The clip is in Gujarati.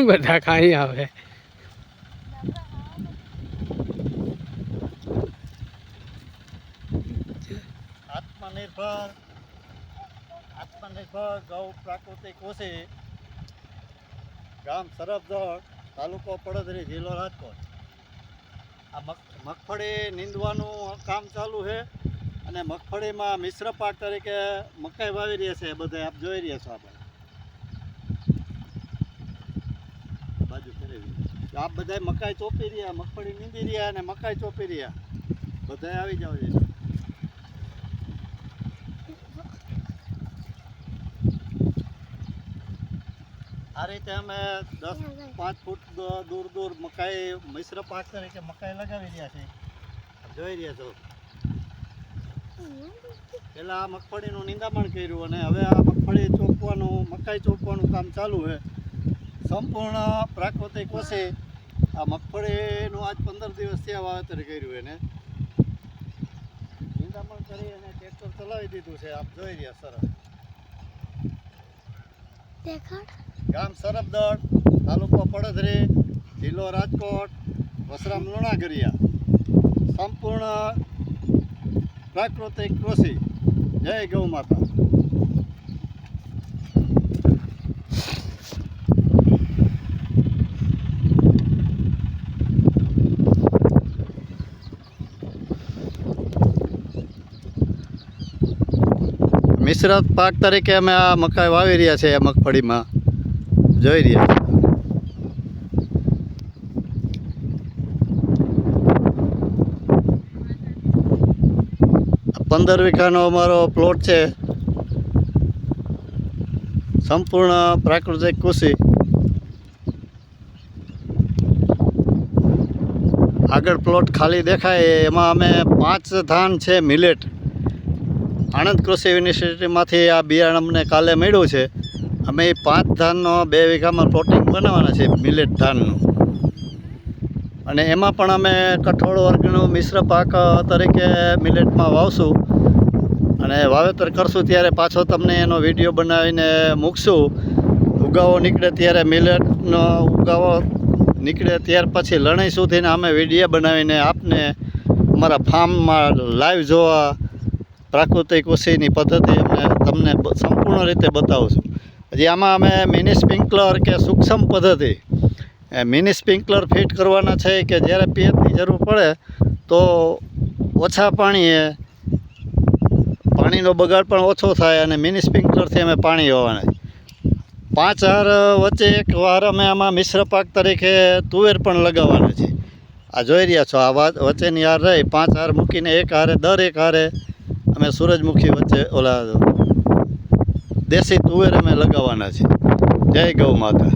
બધા ખાઈ આવે આત્મનિર્ભર ગૌ પ્રાકૃતિક કૃષિ ગામ સરબદળ તાલુકો પડદરી જિલ્લો રાજકોટ। આ મગફળી નીંદવાનું કામ ચાલુ છે અને મગફળીમાં મિશ્ર પાક તરીકે મકાઈ વાવી રહ્યા છે। બધા આપ જોઈ રહ્યા છો આપણે બાજુ ફેરવી આપ બધા મકાઈ ચોપી રહ્યા, મગફળી નીંદી રહ્યા અને મકાઈ ચોપી રહ્યા, બધા આવી જાવ છે। આ રીતે અમે 10-5 ફૂટ દૂર મકાઈ મિશ્ર પાક તરીકે મકાઈ લગાવી રહ્યા છે, જોઈ રહ્યા છો। પહેલાં આ મગફળીનું નિંદામણ કર્યું અને હવે આ મગફળી ચોપવાનું, મકાઈ ચોપવાનું કામ ચાલુ છે। સંપૂર્ણ પ્રાકૃતિક કૃષિ આ મગફળીનું આજ 15 દિવસ થયા વાવેતર કર્યું એને નિંદામણ કરી અને ટ્રેક્ટર ચલાવી દીધું છે, આપ જોઈ રહ્યા સરસ। ગામ સરબદળ, તાલુકો પડદરી, જિલ્લો રાજકોટ, વસરામ લુણાગરિયા। સંપૂર્ણ પ્રાકૃતિક કૃષિ। જય ગૌ માતા। મિશ્ર પાક તરીકે અમે આ મકાઈ વાવી રહ્યા છે, આ મગફળીમાં જોઈ રહ્યા છો। 15 વીઘાનો અમારો પ્લોટ છે। સંપૂર્ણ પ્રાકૃતિક કૃષિ। આગળ પ્લોટ ખાલી દેખાય એમાં અમે 5 ધાન છે મિલેટ, આણંદ કૃષિ યુનિવર્સિટીમાંથી આ બિયારણ અમને કાલે મળ્યું છે। અમે 5 ધાનનો 2 વીઘામાં પ્લોટિંગ બનાવવાના છે મિલેટ ધાનનું, અને એમાં પણ અમે કઠોળ વર્ગનું મિશ્ર પાક તરીકે મિલેટમાં વાવશું અને વાવેતર કરશું ત્યારે પાછો તમને એનો વિડીયો બનાવીને મૂકશું। ઉગાવો નીકળે ત્યારે મિલેટનો ઉગાવો નીકળે ત્યાર પછી લણણી સુધીને અમે વિડીયો બનાવીને આપને અમારા ફાર્મમાં લાઈવ જોવા પ્રાકૃતિક કૃષિની પદ્ધતિ અમે તમને સંપૂર્ણ રીતે બતાવશું। હજી આમાં અમે મિની સ્પ્રિંકલર કે સૂક્ષ્મ પદ્ધતિ મિની સ્પ્રિંકલર ફિટ કરવાના છે કે જ્યારે પિયતની જરૂર પડે તો ઓછા પાણીનો બગાડ પણ ઓછો થાય અને મિની સ્પ્રિંકલરથી અમે પાણી વાવવાના છે। 5 હાર વચ્ચે એક વાર અમે આમાં મિશ્ર પાક તરીકે તુવેર પણ લગાવવાના છે। આ જોઈ રહ્યા છો, આ વચ્ચેની હાર રહી 5 હાર મૂકીને એક હારે દર એક હારે અમે સૂરજમુખી વચ્ચે ઓલા દેશી તુવેર અમે લગાવવાના છે। જય ગૌ માતા।